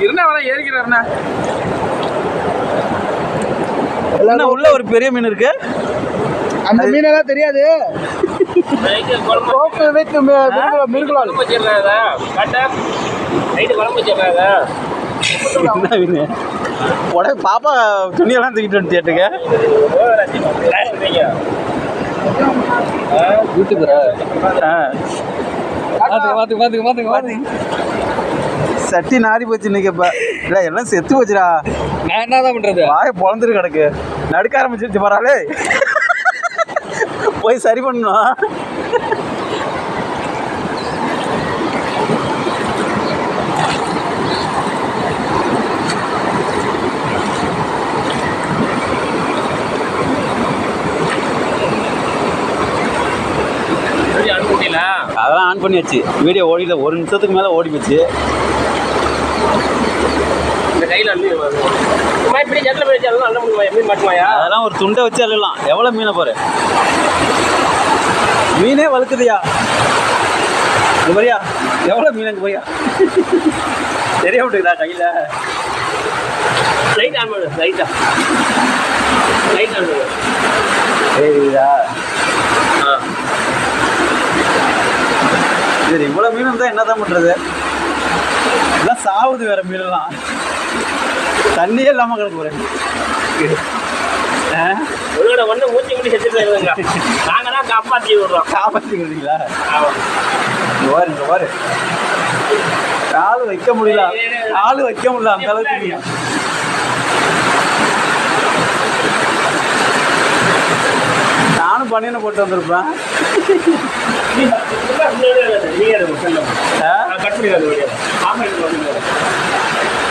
இருந்தா ஏறிக்கிறாருண்ணா. உள்ள ஒரு பெரிய மீன் இருக்கு. அந்த மீனெல்லாம் தெரியாது. பாப்பா துணியெல்லாம் தூக்கிட்டு வந்து தேட்டுங்க. சட்டி நாரி போச்சு இன்னைக்கு. இல்ல எல்லாம் செத்து போச்சுடா. நான் என்னதான் பண்றது? வாய பொழந்துட்டு கிடக்கு. நடுக்க ஆரம்பிச்சிருச்சு பரவாயில்ல. போய் சரி பண்ணணும். அதெல்லாம் ஆன் பண்ணியாச்சு. வீடியோ ஓடில 1 நிமிஷத்துக்கு மேலே ஓடி போச்சு. அதெல்லாம் ஒரு துண்டை வச்சு அள்ளலாம். எவ்வளோ மீனை பாரு. மீனே வழுக்குதுயா. இது மாதிரியா எவ்வளோ மீன் அங்கே போயா தெரிய விட்டுக்குதா கையில். சரிதா. சரி இவ்வளோ மீன் இருந்தால் என்ன தான் பண்ணுறது? எல்லாம் சாவுது வேற மீனெல்லாம். தண்ணியே இல்லாமல் கிடக்கு போகிறேன். மூச்சு முடி செஞ்சுருக்காங்க. நாங்கள் தான் காப்பாற்றி விடுறோம். காப்பாற்றிக்கிறீங்களா? பாரு கால் வைக்க முடியல. கால் வைக்க முடியல அந்த அளவுக்கு. நானும் பண்ணின போட்டு வந்திருப்பேன். கட் பண்ணி